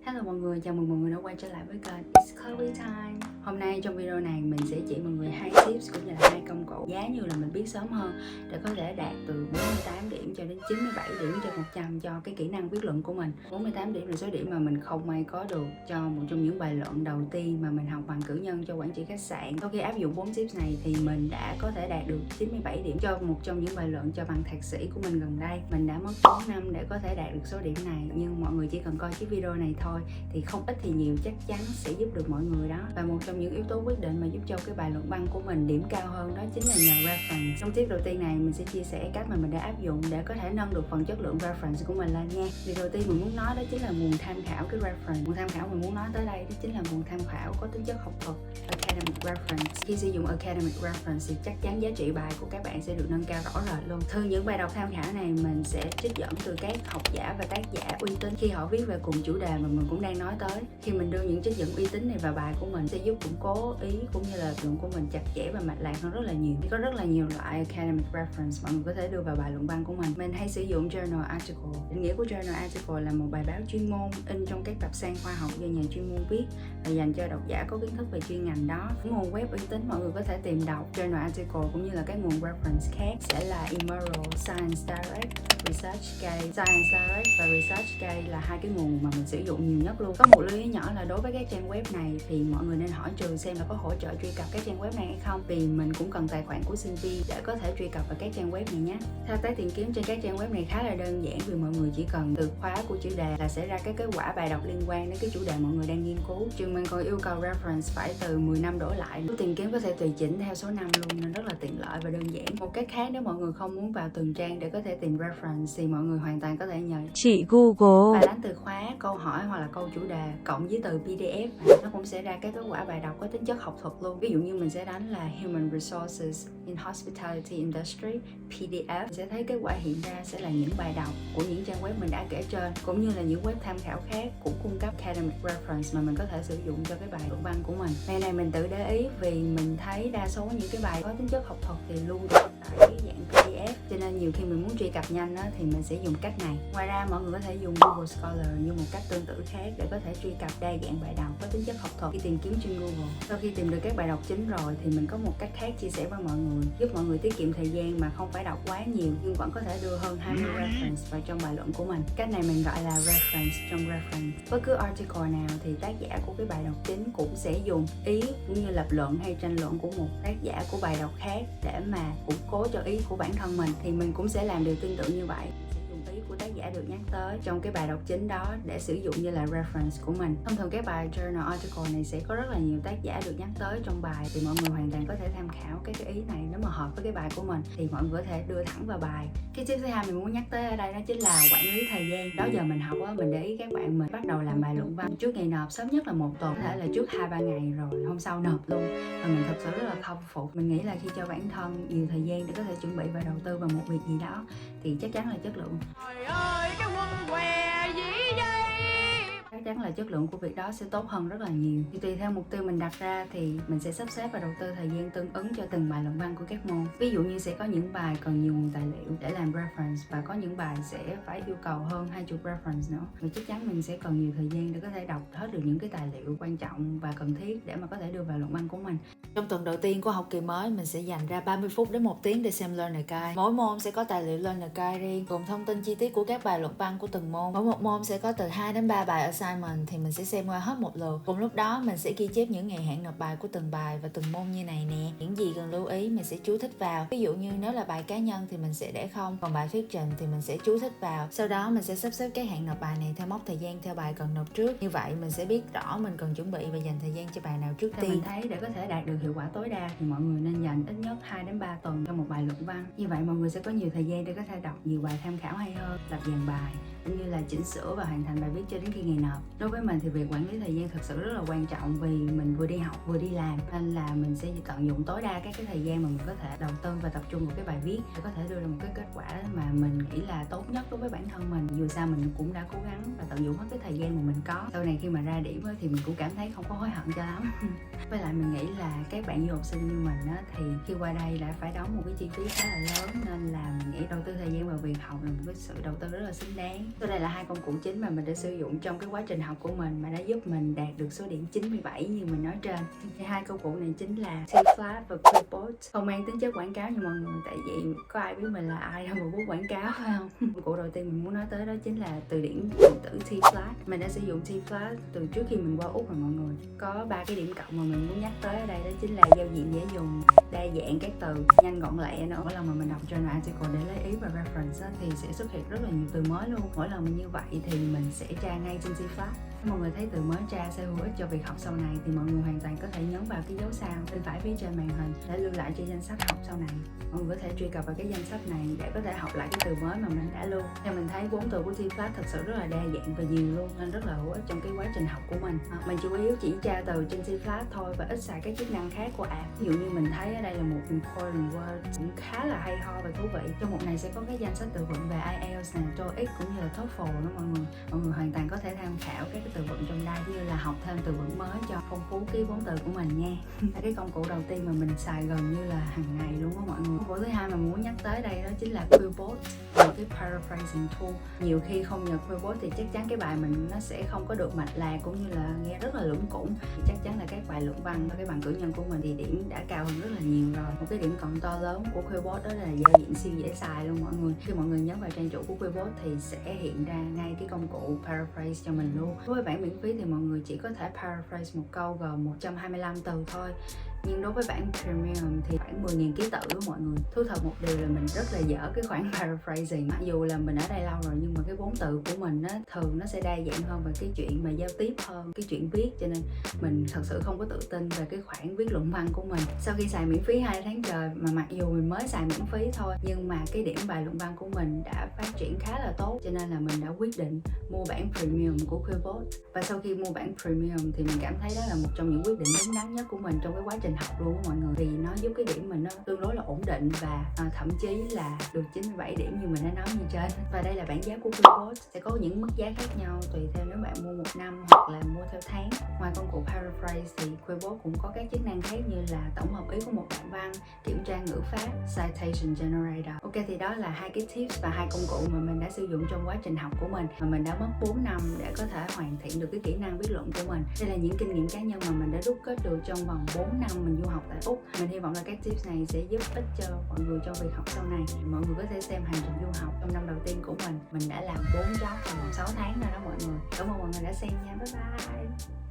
Hello mọi người, chào mừng mọi người đã quay trở lại với kênh It's Chloe Time. Hôm nay trong video này mình sẽ chỉ mọi người 2 tips cũng như là 2 công cụ giá như là mình biết sớm hơn để có thể đạt từ 48 điểm cho đến 97 điểm trên 100 cho cái kỹ năng viết luận của mình. 48 điểm là số điểm mà mình không may có được cho một trong những bài luận đầu tiên mà mình học bằng cử nhân cho quản trị khách sạn. Sau khi áp dụng 4 tips này thì mình đã có thể đạt được 97 điểm cho một trong những bài luận cho bằng thạc sĩ của mình gần đây. Mình đã mất 4 năm để có thể đạt được số điểm này, nhưng mọi người chỉ cần coi chiếc video này thôi thì không ít thì nhiều chắc chắn sẽ giúp được mọi người đó. Và một trong những yếu tố quyết định mà giúp cho cái bài luận văn của mình điểm cao hơn đó chính là nhờ reference. Trong tips đầu tiên này mình sẽ chia sẻ cách mà mình đã áp dụng để có thể nâng được phần chất lượng reference của mình lên nha. Việc đầu tiên mình muốn nói đó chính là nguồn tham khảo cái reference. Nguồn tham khảo mình muốn nói tới đây đó chính là nguồn tham khảo có tính chất học thuật, academic reference. Khi sử dụng academic reference thì chắc chắn giá trị bài của các bạn sẽ được nâng cao rõ rệt luôn. Từ những bài đọc tham khảo này mình sẽ trích dẫn từ các học giả và tác giả uy tín khi họ viết về cùng chủ đề mà mình cũng đang nói tới. Khi mình đưa những trích dẫn uy tín này vào bài của mình sẽ giúp củng cố ý cũng như là luận của mình chặt chẽ và mạch lạc hơn rất là nhiều. Có rất là nhiều loại academic reference mọi người có thể đưa vào bài luận văn của mình. Mình hay sử dụng journal article. Định nghĩa của journal article là một bài báo chuyên môn in trong các tập san khoa học do nhà chuyên môn viết và dành cho độc giả có kiến thức về chuyên ngành đó. Nguồn web uy tín mọi người có thể tìm đọc journal article cũng như là các nguồn reference khác sẽ là eMurl, Science Direct, ResearchGate. Science Direct và ResearchGate là hai cái nguồn mà mình sử dụng nhiều nhất luôn. Có một lưu ý nhỏ là đối với các trang web này thì mọi người nên hỏi trường xem là có hỗ trợ truy cập các trang web này hay không, vì mình cũng cần tài khoản của sinh viên để có thể truy cập vào các trang web này nhé. Thao tác tìm kiếm trên các trang web này khá là đơn giản, vì mọi người chỉ cần từ khóa của chủ đề là sẽ ra các kết quả bài đọc liên quan đến cái chủ đề mọi người đang nghiên cứu. Trường mình còn yêu cầu reference phải từ 10 năm đổ lại. Tìm kiếm có thể tùy chỉnh theo số năm luôn nên rất là tiện lợi và đơn giản. Một cách khác, nếu mọi người không muốn vào từng trang để có thể tìm reference thì mọi người hoàn toàn có thể nhờ chị Google và đánh từ khóa, câu hỏi hoặc là câu chủ đề cộng với từ PDF, nó cũng sẽ ra các kết quả bài đọc có tính chất học thuật luôn. Ví dụ như mình sẽ đánh là Human Resources in Hospitality Industry PDF, mình sẽ thấy kết quả hiện ra sẽ là những bài đọc của những trang web mình đã kể trên, cũng như là những web tham khảo khác cũng cung cấp academic reference mà mình có thể sử dụng cho cái bài luận văn của mình. Ngày này mình tự để ý vì mình thấy đa số những cái bài có tính chất học thuật thì luôn được tại cái dạng PDF, cho nên nhiều khi mình muốn truy cập nhanh á, thì mình sẽ dùng cách này. Ngoài ra mọi người có thể dùng Google Scholar như một cách tương tự khác để có thể truy cập đa dạng bài đọc có tính chất học thuật khi tìm kiếm trên Google. Sau khi tìm được các bài đọc chính rồi thì mình có một cách khác chia sẻ với mọi người, giúp mọi người tiết kiệm thời gian mà không phải đọc quá nhiều nhưng vẫn có thể đưa hơn 20 reference vào trong bài luận của mình. Cách này mình gọi là reference trong reference. Bất cứ article nào thì tác giả của cái bài đọc chính cũng sẽ dùng ý cũng như lập luận hay tranh luận của một tác giả của bài đọc khác để mà củng cố cho ý của bản thân mình, thì mình cũng sẽ làm điều tương tự như vậy. Ý của tác giả được nhắc tới trong cái bài đọc chính đó để sử dụng như là reference của mình. Thông thường các bài journal article này sẽ có rất là nhiều tác giả được nhắc tới trong bài, thì mọi người hoàn toàn có thể tham khảo các cái ý này. Nếu mà hợp với cái bài của mình thì mọi người có thể đưa thẳng vào bài. Cái tip thứ hai mình muốn nhắc tới ở đây đó chính là quản lý thời gian. Đó giờ mình học á, mình để ý các bạn mình bắt đầu làm bài luận văn trước ngày nộp, sớm nhất là 1 tuần, có thể là trước 2-3 ngày rồi hôm sau nộp luôn. Và mình thật sự rất là không phục. Mình nghĩ là khi cho bản thân nhiều thời gian để có thể chuẩn bị và đầu tư vào một việc gì đó thì chắc chắn là chất lượng. Trời ơi, cái quân què gì vậy? Chắc chắn là chất lượng của việc đó sẽ tốt hơn rất là nhiều. Thì tùy theo mục tiêu mình đặt ra thì mình sẽ sắp xếp và đầu tư thời gian tương ứng cho từng bài luận văn của các môn. Ví dụ như sẽ có những bài cần nhiều nguồn tài liệu để làm reference và có những bài sẽ phải yêu cầu hơn 20 reference nữa. Và chắc chắn mình sẽ cần nhiều thời gian để có thể đọc hết được những cái tài liệu quan trọng và cần thiết để mà có thể đưa vào luận văn của mình. Trong tuần đầu tiên của học kỳ mới, mình sẽ dành ra 30 phút đến 1 tiếng để xem Learner Guide. Mỗi môn sẽ có tài liệu Learner Guide riêng, gồm thông tin chi tiết của các bài luận văn của từng môn. Mỗi một môn sẽ có từ 2 đến 3 bài assignment thì mình sẽ xem qua hết một lượt. Cùng lúc đó mình sẽ ghi chép những ngày hạn nộp bài của từng bài và từng môn như này nè. Những gì cần lưu ý mình sẽ chú thích vào. Ví dụ như nếu là bài cá nhân thì mình sẽ để không, còn bài thuyết trình thì mình sẽ chú thích vào. Sau đó mình sẽ sắp xếp các hạn nộp bài này theo mốc thời gian theo bài cần nộp trước. Như vậy mình sẽ biết rõ mình cần chuẩn bị và dành thời gian cho bài nào trước tiên. Mình thấy để có thể đạt được hiệu quả tối đa thì mọi người nên dành ít nhất 2 đến 3 tuần cho một bài luận văn. Như vậy mọi người sẽ có nhiều thời gian để có thể đọc nhiều bài tham khảo hay hơn, lập dàn bài cũng như là chỉnh sửa và hoàn thành bài viết cho đến khi ngày nộp. Đối với mình thì việc quản lý thời gian thật sự rất là quan trọng, vì mình vừa đi học vừa đi làm nên là mình sẽ tận dụng tối đa các cái thời gian mà mình có thể đầu tư và tập trung vào cái bài viết để có thể đưa ra một cái kết quả mà mình nghĩ là tốt nhất đối với bản thân mình. Dù sao mình cũng đã cố gắng và tận dụng hết cái thời gian mà mình có. Sau này khi mà ra điểm thì mình cũng cảm thấy không có hối hận cho lắm. Với lại mình nghĩ là các bạn du học sinh như mình á, thì khi qua đây đã phải đóng một cái chi phí khá là lớn, nên là mình nghĩ đầu tư thời gian vào việc học là một cái sự đầu tư rất là xứng đáng. Sau đây là hai công cụ chính mà mình đã sử dụng trong cái quá trình học của mình mà đã giúp mình đạt được số điểm 97 như mình nói trên. Thì hai công cụ này chính là T-Flat và Quillbot. Không mang tính chất quảng cáo như mọi người, tại vì có ai biết mình là ai đâu mà muốn quảng cáo phải không? Công cụ đầu tiên mình muốn nói tới đó chính là từ điển điện tử T-Flat. Mình đã sử dụng T-Flat từ trước khi mình qua Úc rồi mọi người. Có 3 cái điểm cộng mà mình muốn nhắc tới ở đây, đó chính là giao diện dễ dùng, đa dạng các từ, nhanh gọn lẹ nữa. Mỗi lần mà mình đọc journal article để lấy ý và reference thì sẽ xuất hiện rất là nhiều từ mới luôn. Mỗi lần như vậy thì mình sẽ tra ngay trên T-Flat. Nếu mọi người thấy từ mới tra sẽ hữu ích cho việc học sau này thì mọi người hoàn toàn có thể nhấn vào cái dấu sao bên phải phía trên màn hình để lưu lại cho danh sách học sau này. Mọi người có thể truy cập vào cái danh sách này để có thể học lại cái từ mới mà mình đã lưu. Theo mình thấy 4 từ của T-Flat thật sự rất là đa dạng và nhiều luôn, nên rất là hữu ích trong cái quá trình học của mình. Mình chủ yếu chỉ tra từ trên T-Flat thôi và ít xài các chức năng khác của app. Ví dụ như mình thấy ở đây là một important word cũng khá là hay ho và thú vị. Trong mục này sẽ có cái danh sách từ vựng về IELTS nè, TOEIC cũng như là TOEFL đó mọi người. Mọi người hoàn toàn có thể tham khảo các cái từ vựng trong đây như là học thêm từ vựng mới cho phong phú cái vốn từ của mình nha. Cái công cụ đầu tiên mà mình xài gần như là hàng ngày luôn á mọi người. Công cụ thứ hai mà mình muốn nhắc tới đây đó chính là Quillbot, một cái paraphrasing tool. Nhiều khi không nhờ Quillbot thì chắc chắn cái bài mình nó sẽ không có được mạch lạc cũng như là nghe rất là lủng củng. Thì chắc chắn là các bài luận văn và cái bằng cử nhân của mình thì điểm đã cao hơn rất là nhiều rồi. Một cái điểm cộng to lớn của Quillbot đó là giao diện siêu dễ xài luôn mọi người. Khi mọi người nhấn vào trang chủ của Quillbot thì sẽ hiện ra ngay cái công cụ paraphrase cho mình luôn. Đối với bản miễn phí thì mọi người chỉ có thể paraphrase một câu gồm 125 từ thôi. Nhưng đối với bản premium thì khoảng 10.000 ký tự đó mọi người. Thú thật một điều là mình rất là dở cái khoản paraphrasing. Mặc dù là mình ở đây lâu rồi nhưng mà cái vốn từ của mình á thường nó sẽ đa dạng hơn về cái chuyện mà giao tiếp hơn cái chuyện viết, cho nên mình thật sự không có tự tin về cái khoản viết luận văn của mình. Sau khi xài miễn phí 2 tháng trời mà mặc dù mình mới xài miễn phí thôi nhưng mà cái điểm bài luận văn của mình đã phát triển khá là tốt, cho nên là mình đã quyết định mua bản premium của Quillbot. Và sau khi mua bản premium thì mình cảm thấy đó là một trong những quyết định đúng đắn nhất của mình trong cái quá trình học luôn á mọi người, vì nó giúp cái điểm mình nó tương đối là ổn định và thậm chí là được 97 điểm như mình đã nói như trên. Và đây là bảng giá của Quillbot, sẽ có những mức giá khác nhau tùy theo nếu bạn mua 1 năm hoặc là mua theo tháng. Ngoài công cụ paraphrase thì Quillbot cũng có các chức năng khác như là tổng hợp ý của một đoạn văn, kiểm tra ngữ pháp, citation generator. Ok, thì đó là hai cái tips và hai công cụ mà mình đã sử dụng trong quá trình học của mình, mà mình đã mất 4 năm để có thể hoàn thiện được cái kỹ năng viết luận của mình. Đây là những kinh nghiệm cá nhân mà mình đã đúc kết được trong vòng 4 năm mình du học tại Úc. Mình hy vọng là các tips này sẽ giúp ích cho mọi người trong việc học sau này. Mọi người có thể xem hành trình du học trong năm đầu tiên của mình. Mình đã làm 4 job trong vòng 6 tháng rồi đó mọi người. Cảm ơn mọi người đã xem nha. Bye bye.